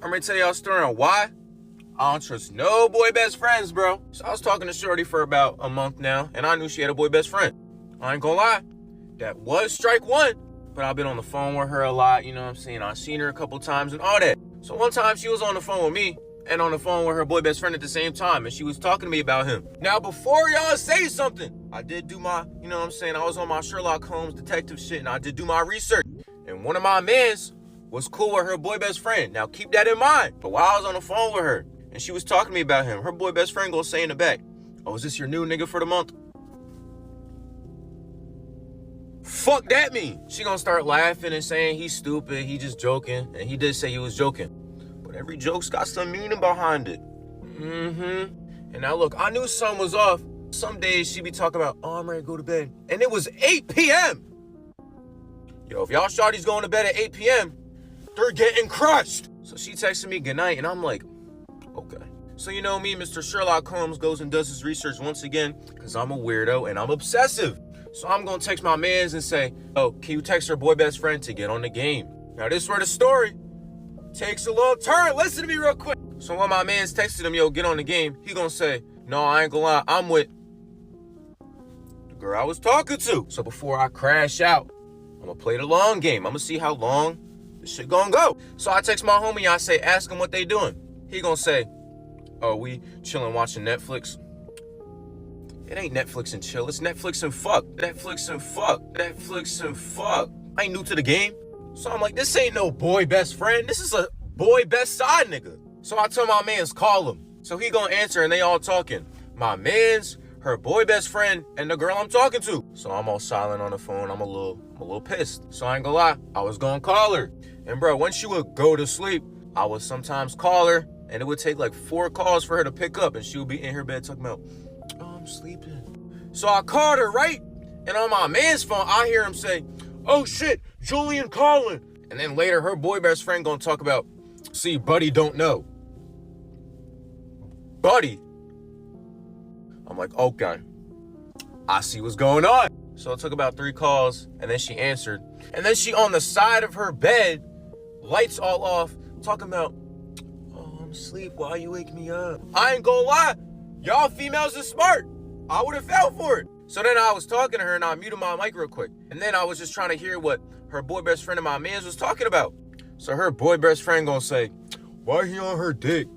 I'm gonna tell y'all a story on why I don't trust no boy best friends, bro. So I was talking to Shorty for about a month now, and I knew she had a boy best friend. I ain't gonna lie, that was strike one, but I've been on the phone with her a lot, you know what I'm saying? I've seen her a couple times and all that. So one time she was on the phone with me and on the phone with her boy best friend at the same time, and she was talking to me about him. Now, before y'all say something, I did do my, you know what I'm saying? I was on my Sherlock Holmes detective shit, and I did do my research. And one of my mans was cool with her boy best friend. Now, keep that in mind. But while I was on the phone with her, and she was talking to me about him, her boy best friend gonna say in the back, "Oh, is this your new nigga for the month?" Fuck that mean? She gonna start laughing and saying he's stupid, he just joking, and he did say he was joking. But every joke's got some meaning behind it. And now look, I knew something was off. Some days she be talking about, "Oh, I'm ready to go to bed." And it was 8 p.m. Yo, if y'all shawty's going to bed at 8 p.m., they're getting crushed. So she texted me goodnight, and I'm like, okay. So you know me, Mr. Sherlock Holmes goes and does his research once again, because I'm a weirdo and I'm obsessive. So I'm going to text my mans and say, "Oh, can you text her boy best friend to get on the game?" Now this is where the story takes a little turn. Listen to me real quick. So when my mans texted him, "Yo, get on the game," he gonna say, "No, I ain't gonna lie, I'm with the girl I was talking to." So before I crash out, I'm gonna play the long game. I'm gonna see how long this shit gonna go. So I text my homie, I say, ask him what they doing. He gonna say, "Oh, we chilling watching Netflix." It ain't Netflix and chill, it's Netflix and fuck. Netflix and fuck. Netflix and fuck. I ain't new to the game. So I'm like, this ain't no boy best friend. This is a boy best side nigga. So I tell my mans, call him. So he gonna answer and they all talking. My mans, her boy best friend, and the girl I'm talking to. So I'm all silent on the phone. I'm a little pissed. So I ain't gonna lie, I was gonna call her. And bro, when she would go to sleep, I would sometimes call her, and it would take like 4 calls for her to pick up, and she would be in her bed talking about, "Oh, I'm sleeping." So I called her, right? And on my man's phone, I hear him say, "Oh shit, Julian calling." And then later, her boy best friend gonna talk about, "See, buddy don't know." Buddy? I'm like, okay, I see what's going on. So it took about 3 calls, and then she answered. And then she on the side of her bed, lights all off, talking about, "Oh, I'm asleep, why you wake me up?" I ain't gonna lie, y'all females is smart. I would have fell for it. So then I was talking to her, and I muted my mic real quick. And then I was just trying to hear what her boy best friend and my mans was talking about. So her boy best friend gonna say, "Why he on her dick?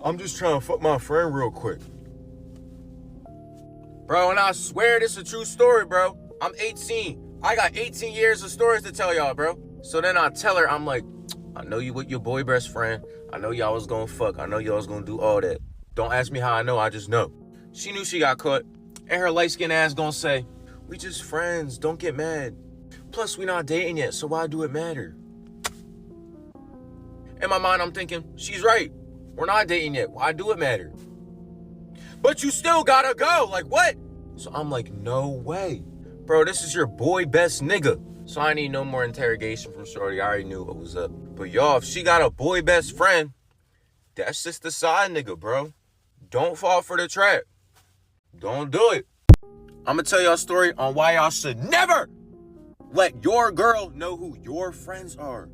I'm just trying to fuck my friend real quick." Bro, and I swear this is a true story, bro. I'm 18. I got 18 years of stories to tell y'all, bro. So then I tell her, I'm like, "I know you with your boy best friend. I know y'all was gonna fuck. I know y'all was gonna do all that. Don't ask me how I know, I just know." She knew she got caught. And her light-skinned ass gonna say, "We just friends, don't get mad. Plus, we not dating yet, so why do it matter?" In my mind, I'm thinking, she's right. We're not dating yet. Why do it matter? But you still gotta go. Like, what? So I'm like, no way. Bro, this is your boy best nigga. So I need no more interrogation from shorty. I already knew what was up. But y'all, if she got a boy best friend, that's just the side nigga, bro. Don't fall for the trap. Don't do it. I'm gonna tell y'all a story on why y'all should never let your girl know who your friends are.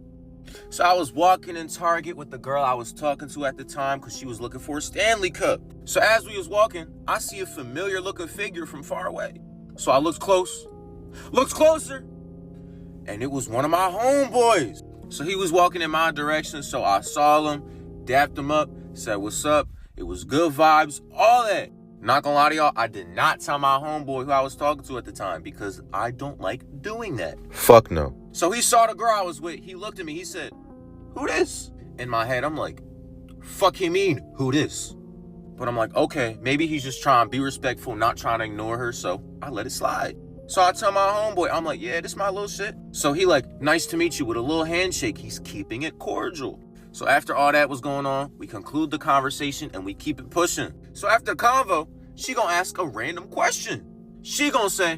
So I was walking in Target with the girl I was talking to at the time because she was looking for a Stanley Cup. So as we was walking, I see a familiar looking figure from far away. So I looked closer, and it was one of my homeboys. So he was walking in my direction, so I saw him, dapped him up, said what's up. It was good vibes, all that. Not gonna lie to y'all, I did not tell my homeboy who I was talking to at the time because I don't like doing that. Fuck no. So he saw the girl I was with. He looked at me. He said, "Who this?" In my head, I'm like, fuck he mean, who this? But I'm like, okay, maybe he's just trying to be respectful, not trying to ignore her. So I let it slide. So I tell my homeboy, I'm like, yeah, this my little shit. So he like, "Nice to meet you," with a little handshake. He's keeping it cordial. So after all that was going on, we conclude the conversation and we keep it pushing. So after the convo, she gonna ask a random question. She gonna say,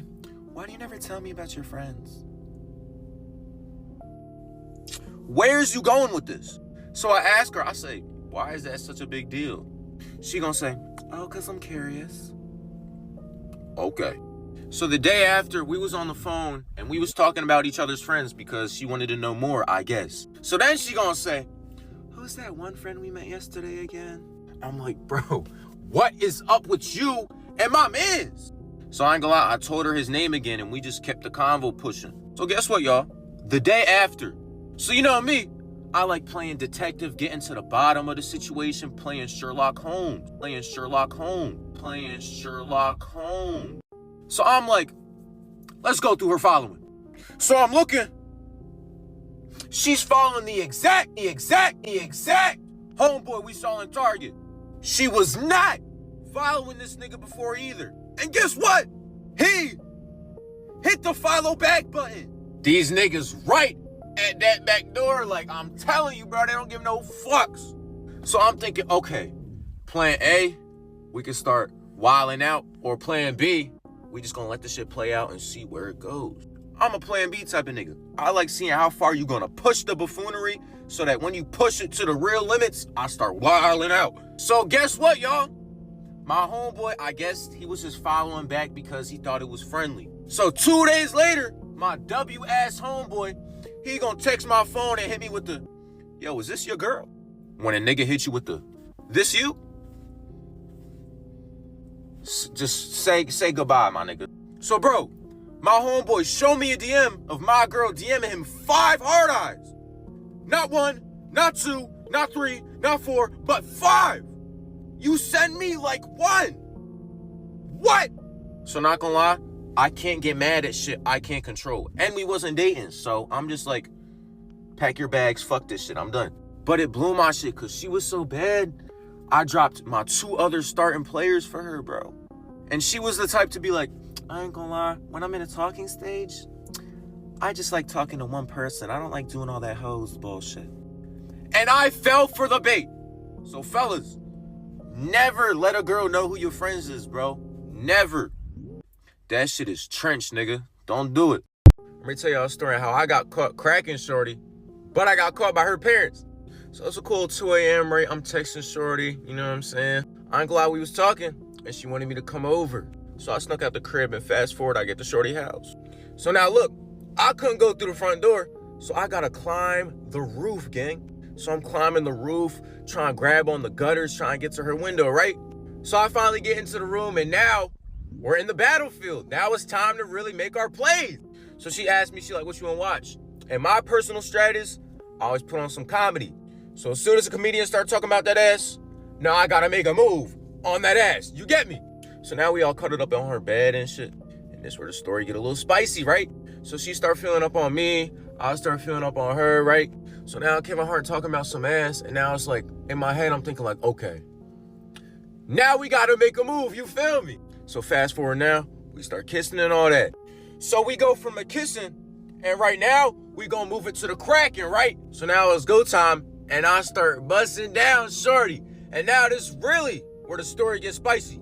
"Why do you never tell me about your friends?" Where's you going with this? So I ask her, I say, "Why is that such a big deal?" She gonna say, "Oh, cause I'm curious." Okay. So the day after, we was on the phone and we was talking about each other's friends because she wanted to know more, I guess. So then she gonna say, who's that one friend we met yesterday again? I'm like, bro, what is up with you and my mans? So I ain't gonna lie, I told her his name again and we just kept the convo pushing. So guess what, y'all? The day after. So you know me, I like playing detective, getting to the bottom of the situation, playing Sherlock Holmes. So I'm like, let's go through her following. So I'm looking. She's following the exact homeboy we saw in Target. She was not following this nigga before either. And guess what? He hit the follow back button. These niggas right at that back door, like I'm telling you, bro, they don't give no fucks. So I'm thinking, okay, plan A, we can start wilding out, or plan B, we just gonna let this shit play out and see where it goes. I'm a plan B type of nigga. I like seeing how far you gonna push the buffoonery so that when you push it to the real limits, I start wilding out. So guess what, y'all? My homeboy, I guess he was just following back because he thought it was friendly. So 2 days later, my W-ass homeboy, he gonna text my phone and hit me with the, yo, is this your girl? When a nigga hit you with the, this you? Just say goodbye, my nigga. So bro, my homeboy showed me a DM of my girl DMing him 5 hard eyes. Not 1, not 2, not 3, not 4, but 5. You send me like 1. What? So not gonna lie, I can't get mad at shit I can't control. And we wasn't dating, so I'm just like, pack your bags, fuck this shit, I'm done. But it blew my shit because she was so bad, I dropped my 2 other starting players for her, bro. And she was the type to be like, I ain't gonna lie, when I'm in a talking stage, I just like talking to one person. I don't like doing all that hoes bullshit. And I fell for the bait. So fellas, never let a girl know who your friends is, bro. Never. That shit is trench, nigga. Don't do it. Let me tell y'all a story of how I got caught cracking shorty, but I got caught by her parents. So it's a cool 2 a.m., right? I'm texting shorty, you know what I'm saying? I ain't glad we was talking, and she wanted me to come over. So I snuck out the crib, and fast forward, I get to shorty house. So now look, I couldn't go through the front door, so I gotta climb the roof, gang. So I'm climbing the roof, trying to grab on the gutters, trying to get to her window, right? So I finally get into the room, and now we're in the battlefield. Now it's time to really make our plays. So she asked me, she like, what you wanna watch? And my personal strategy is, I always put on some comedy. So as soon as a comedian start talking about that ass, now I gotta make a move on that ass. You get me? So now we all cuddled up on her bed and shit. And this where the story get a little spicy, right? So she start feeling up on me. I start feeling up on her, right? So now Kevin Hart talking about some ass. And now it's like, in my head, I'm thinking like, okay, now we gotta make a move, you feel me? So fast forward now, we start kissing and all that. So we go from a kissing, and right now, we gonna move it to the cracking, right? So now it's go time, and I start busting down shorty. And now this really where the story gets spicy.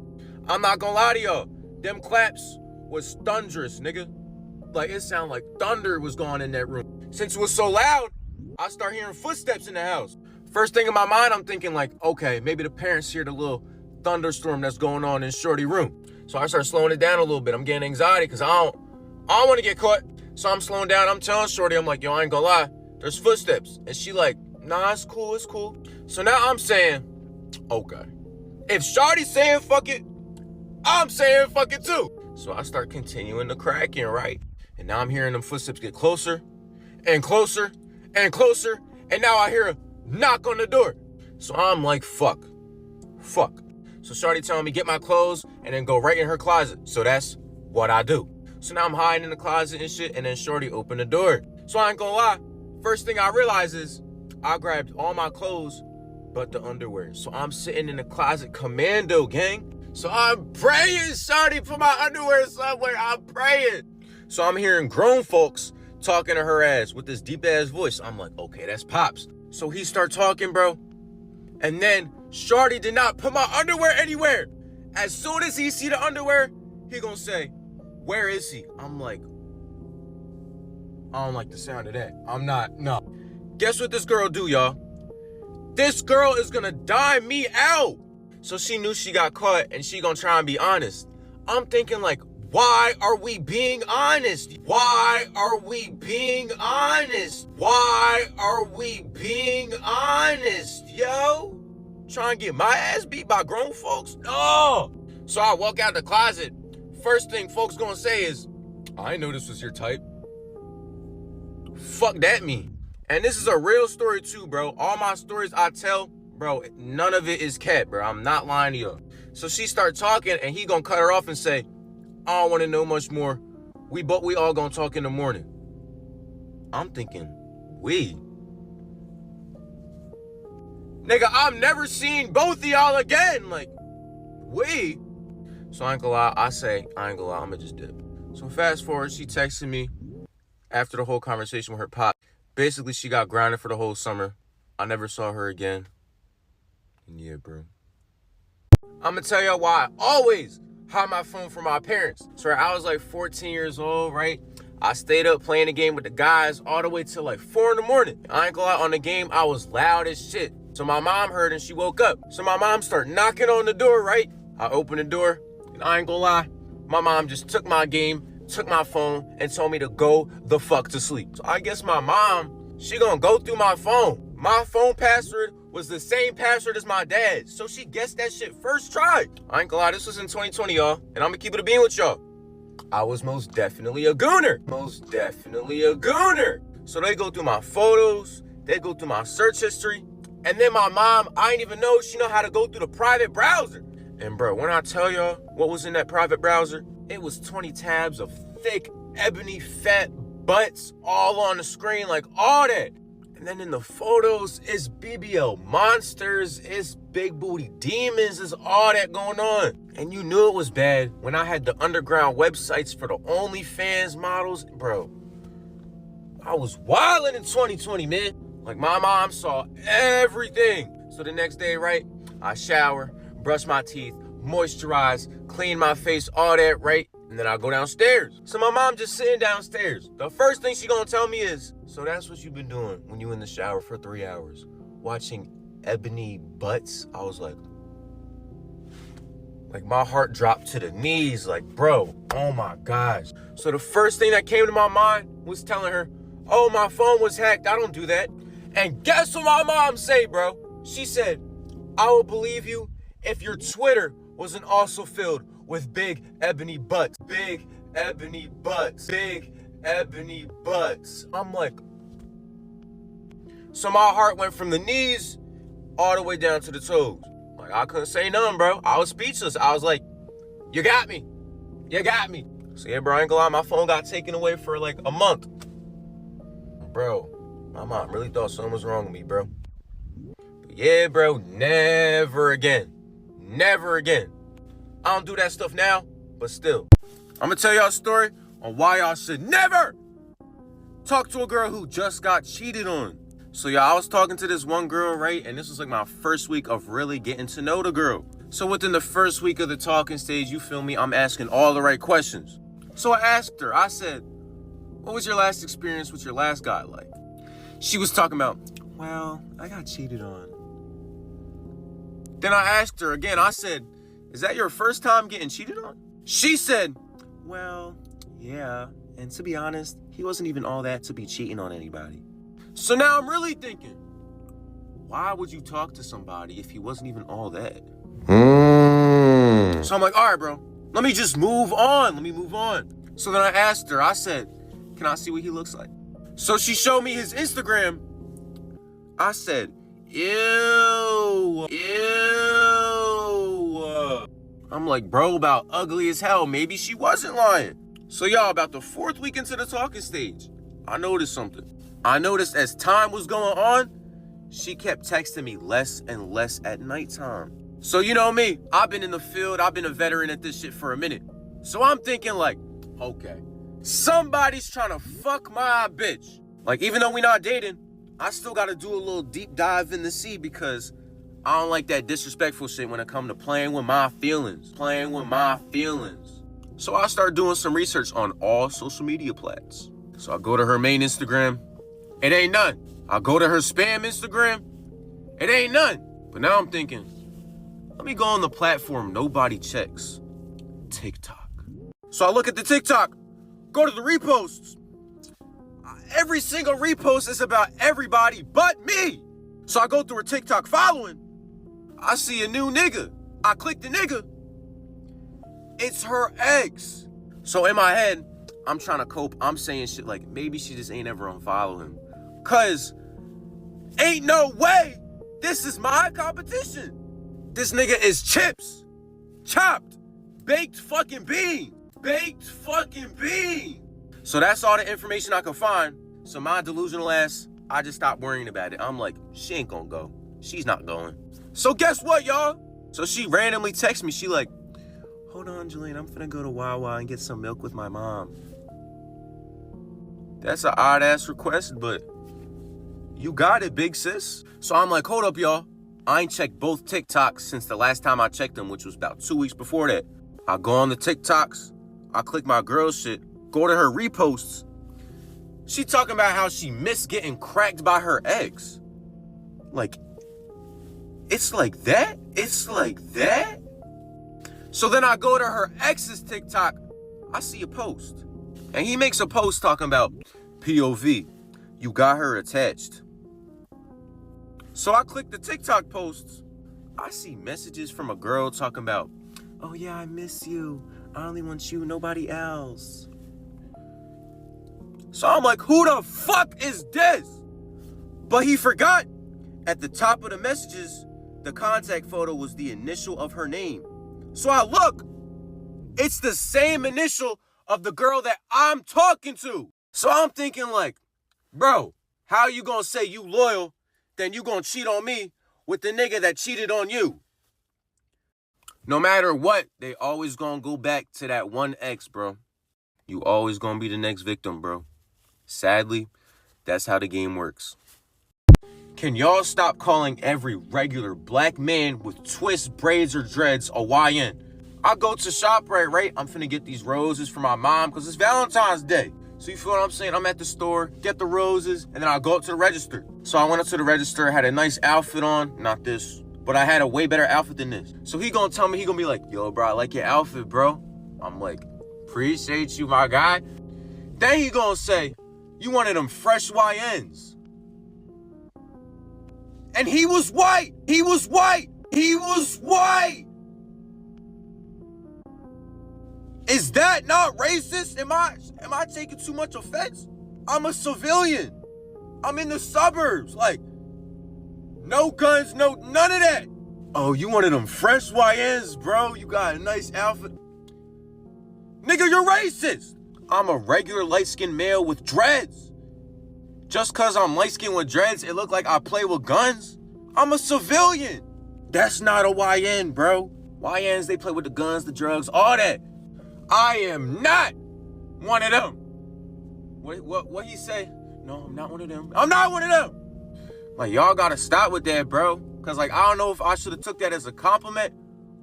I'm not gonna lie to y'all, them claps was thunderous, nigga. Like it sounded like thunder was going in that room. Since it was so loud, I start hearing footsteps in the house. First thing in my mind, I'm thinking like, okay, maybe the parents hear the little thunderstorm that's going on in shorty room. So I start slowing it down a little bit. I'm getting anxiety because I don't want to get caught. So I'm slowing down. I'm telling shorty, I'm like, yo, I ain't gonna lie, there's footsteps. And she like, nah, it's cool, it's cool. So now I'm saying, okay, if shorty's saying fuck it, I'm saying fuck it too. So I start continuing the cracking, right? And now I'm hearing them footsteps get closer and closer and closer. And now I hear a knock on the door. So I'm like, fuck. So shorty telling me get my clothes and then go right in her closet. So that's what I do. So now I'm hiding in the closet and shit, and then shorty opened the door. So I ain't gonna lie, first thing I realize is I grabbed all my clothes but the underwear. So I'm sitting in the closet commando, gang. So I'm praying, shorty, put my underwear somewhere. I'm praying. So I'm hearing grown folks talking to her ass with this deep ass voice. I'm like, okay, that's Pops. So he start talking, bro. And then shorty did not put my underwear anywhere. As soon as he see the underwear, he gonna say, where is he? I'm like, I don't like the sound of that. No. Guess what this girl do, y'all? This girl is gonna dime me out. So she knew she got caught and she gonna try and be honest. I'm thinking like, Why are we being honest? Why are we being honest? Why are we being honest, yo? Trying to get my ass beat by grown folks? No. So I walk out the closet. First thing folks gonna say is, I didn't know this was your type. Fuck that mean. And this is a real story too, bro. All my stories I tell, bro, none of it is cat, bro. I'm not lying to you. So she start talking and he gonna cut her off and say, I don't wanna know much more. We all gonna talk in the morning. I'm thinking, we? Nigga, I'm never seeing both of y'all again. Like, we? So I ain't gonna lie, I'ma just dip. So fast forward, she texted me after the whole conversation with her pop. Basically, she got grounded for the whole summer. I never saw her again. And yeah, bro. I'ma tell y'all why I always hide my phone from my parents. So I was like 14 years old, right? I stayed up playing the game with the guys all the way till like 4 in the morning. I ain't gonna lie, on the game, I was loud as shit. So my mom heard and she woke up. So my mom started knocking on the door, right? I opened the door, and I ain't gonna lie, my mom just took my game, took my phone, and told me to go the fuck to sleep. So I guess my mom, she gonna go through my phone. My phone password was the same password as my dad's. So she guessed that shit first try. I ain't gonna lie, this was in 2020, y'all. And I'm gonna keep it a bean with y'all. I was most definitely a gooner. Most definitely a gooner. So they go through my photos, they go through my search history. And then my mom, I ain't even know she know how to go through the private browser. And bro, when I tell y'all what was in that private browser, it was 20 tabs of thick, ebony, fat butts all on the screen, like all that. And then in the photos, it's BBL monsters, it's big booty demons, it's all that going on. And you knew it was bad when I had the underground websites for the OnlyFans models. Bro, I was wilding in 2020, man. Like my mom saw everything. So the next day, right, I shower, brush my teeth, moisturize, clean my face, all that, right? And then I go downstairs. So my mom just sitting downstairs. The first thing she gonna tell me is, so that's what you've been doing when you in the shower for 3 hours, watching ebony butts? I was like my heart dropped to the knees, like, bro, oh my gosh. So the first thing that came to my mind was telling her, oh, my phone was hacked, I don't do that. And guess what my mom say, bro? She said, I will believe you if your Twitter wasn't also filled with big ebony butts. Big ebony butts. Big ebony butts. I'm like, so my heart went from the knees all the way down to the toes. Like, I couldn't say nothing, bro. I was speechless. I was like, you got me. You got me. So yeah, bro, I ain't gonna lie, my phone got taken away for like a month. Bro, my mom really thought something was wrong with me, bro. But yeah, bro, never again. Never again. I don't do that stuff now, but still. I'm gonna tell y'all a story on why y'all should never talk to a girl who just got cheated on. So y'all, I was talking to this one girl, right? And this was like my first week of really getting to know the girl. So within the first week of the talking stage, you feel me, I'm asking all the right questions. So I asked her, I said, what was your last experience with your last guy like? She was talking about, well, I got cheated on. Then I asked her again, I said, is that your first time getting cheated on? She said, well, yeah. And to be honest, he wasn't even all that to be cheating on anybody. So now I'm really thinking, why would you talk to somebody if he wasn't even all that? So I'm like, all right, bro, let me just move on. Let me move on. So then I asked her, I said, can I see what he looks like? So she showed me his Instagram. I said, ew, ew. I'm like, bro, about ugly as hell. Maybe she wasn't lying. So y'all, about the 4th week into the talking stage, I noticed something. I noticed as time was going on, she kept texting me less and less at nighttime. So you know me, I've been in the field, I've been a veteran at this shit for a minute. So I'm thinking like, okay, somebody's trying to fuck my bitch. Like, even though we not dating, I still gotta do a little deep dive in the sea because I don't like that disrespectful shit when it comes to playing with my feelings. Playing with my feelings. So I start doing some research on all social media plats. So I go to her main Instagram, it ain't none. I go to her spam Instagram, it ain't none. But now I'm thinking, let me go on the platform nobody checks, TikTok. So I look at the TikTok, go to the reposts. Every single repost is about everybody but me. So I go through her TikTok following. I see a new nigga. I click the nigga. It's her ex. So in my head, I'm trying to cope. I'm saying shit like, maybe she just ain't ever unfollow him. Cause ain't no way this is my competition. This nigga is chips. Chopped. Baked fucking bean. Baked fucking bean. So that's all the information I could find. So my delusional ass, I just stopped worrying about it. I'm like, she ain't gonna go. She's not going. So guess what, y'all? So she randomly texts me. She like, hold on, Julian, I'm finna go to Wawa and get some milk with my mom. That's an odd ass request, but you got it, big sis. So I'm like, hold up, y'all. I ain't checked both TikToks since the last time I checked them, which was about 2 weeks before that. I go on the TikToks. I click my girl shit. Go to her reposts. She talking about how she missed getting cracked by her ex. Like, it's like that? It's like that? So then I go to her ex's TikTok. I see a post. And he makes a post talking about POV. You got her attached. So I click the TikTok posts. I see messages from a girl talking about, oh yeah, I miss you. I only want you, nobody else. So I'm like, who the fuck is this? But he forgot. At the top of the messages, the contact photo was the initial of her name. So I look, it's the same initial of the girl that I'm talking to. So I'm thinking like, bro, how you gonna say you loyal, then you gonna cheat on me with the nigga that cheated on you? No matter what, they always gonna go back to that one ex, bro. You always gonna be the next victim, bro. Sadly, that's how the game works. Can y'all stop calling every regular black man with twists, braids, or dreads a YN? I go to ShopRite, right? I'm finna get these roses for my mom because it's Valentine's Day. So you feel what I'm saying? I'm at the store, get the roses, and then I go up to the register. So I went up to the register, had a nice outfit on, not this, but I had a way better outfit than this. So he gonna tell me, he gonna be like, yo, bro, I like your outfit, bro. I'm like, appreciate you, my guy. Then he gonna say, you wanted them fresh YNs. And he was white. He was white. He was white. Is that not racist? Am I taking too much offense? I'm a civilian. I'm in the suburbs. Like, no guns, none of that. Oh, you wanted them fresh YNs, bro. You got a nice outfit. Nigga, you're racist. I'm a regular light-skinned male with dreads. Just cause I'm light-skinned with dreads, it look like I play with guns? I'm a civilian. That's not a YN, bro. YNs, they play with the guns, the drugs, all that. I am not one of them. What he say? No, I'm not one of them. I'm not one of them. Like, y'all gotta stop with that, bro. Cause like, I don't know if I should have took that as a compliment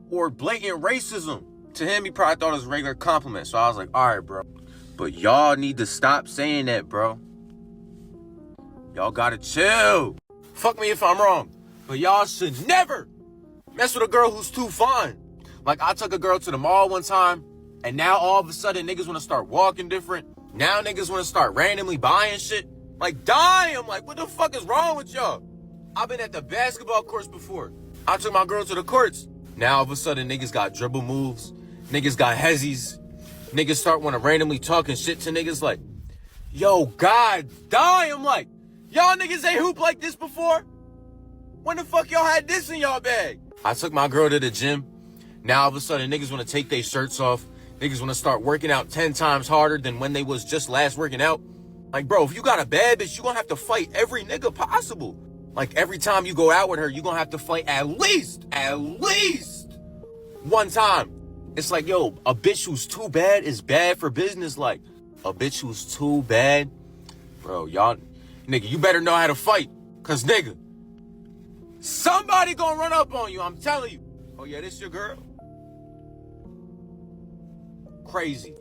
or blatant racism. To him, he probably thought it was a regular compliment. So I was like, all right, bro. But y'all need to stop saying that, bro. Y'all gotta chill. Fuck me if I'm wrong. But y'all should never mess with a girl who's too fine. Like, I took a girl to the mall one time, and now all of a sudden niggas wanna start walking different. Now niggas wanna start randomly buying shit. Like, damn, like, what the fuck is wrong with y'all? I've been at the basketball courts before. I took my girl to the courts. Now all of a sudden niggas got dribble moves. Niggas got hezzies. Niggas start wanna randomly talking shit to niggas like, yo, god damn, like, y'all niggas ain't hoop like this before? When the fuck y'all had this in y'all bag? I took my girl to the gym. Now all of a sudden niggas wanna take their shirts off. Niggas wanna start working out 10 times harder than when they was just last working out. Like, bro, if you got a bad bitch, you gonna have to fight every nigga possible. Like, every time you go out with her, you gonna have to fight at least one time. It's like, yo, a bitch who's too bad is bad for business. Like, a bitch who's too bad, bro, y'all, nigga, you better know how to fight. Cause, nigga, somebody gonna run up on you, I'm telling you. Oh, yeah, this your girl? Crazy.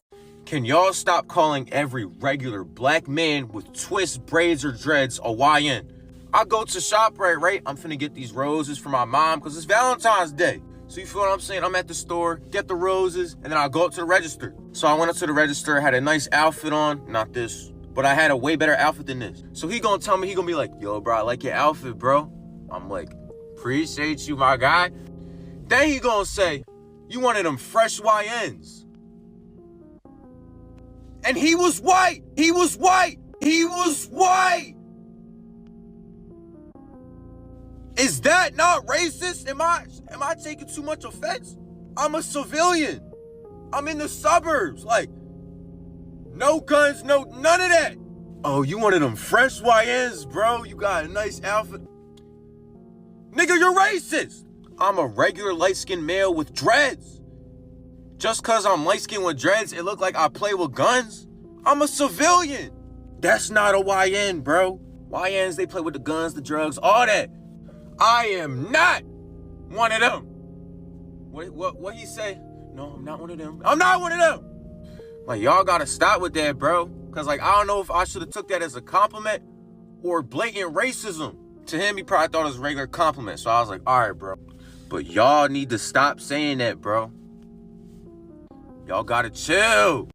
Can y'all stop calling every regular black man with twists, braids, or dreads a YN? I go to ShopRite, right? I'm finna get these roses for my mom because it's Valentine's Day. So you feel what I'm saying? I'm at the store, get the roses, and then I'll go up to the register. So I went up to the register, had a nice outfit on, not this, but I had a way better outfit than this. So he gonna tell me, he gonna be like, yo, bro, I like your outfit, bro. I'm like, appreciate you, my guy. Then he gonna say, you one of them fresh YNs. And he was white. He was white. He was white. Is that not racist? Am I taking too much offense? I'm a civilian. I'm in the suburbs. Like, no guns, none of that. Oh, you one of them fresh YNs, bro. You got a nice outfit. Nigga, you're racist. I'm a regular light-skinned male with dreads. Just cause I'm light-skinned with dreads, it look like I play with guns? I'm a civilian. That's not a YN, bro. YNs, they play with the guns, the drugs, all that. I am not one of them. What he say? No, I'm not one of them. I'm not one of them. Like, y'all gotta stop with that, bro. Cause like, I don't know if I should have took that as a compliment or blatant racism. To him, he probably thought it was a regular compliment. So I was like, all right, bro. But y'all need to stop saying that, bro. Y'all gotta chill.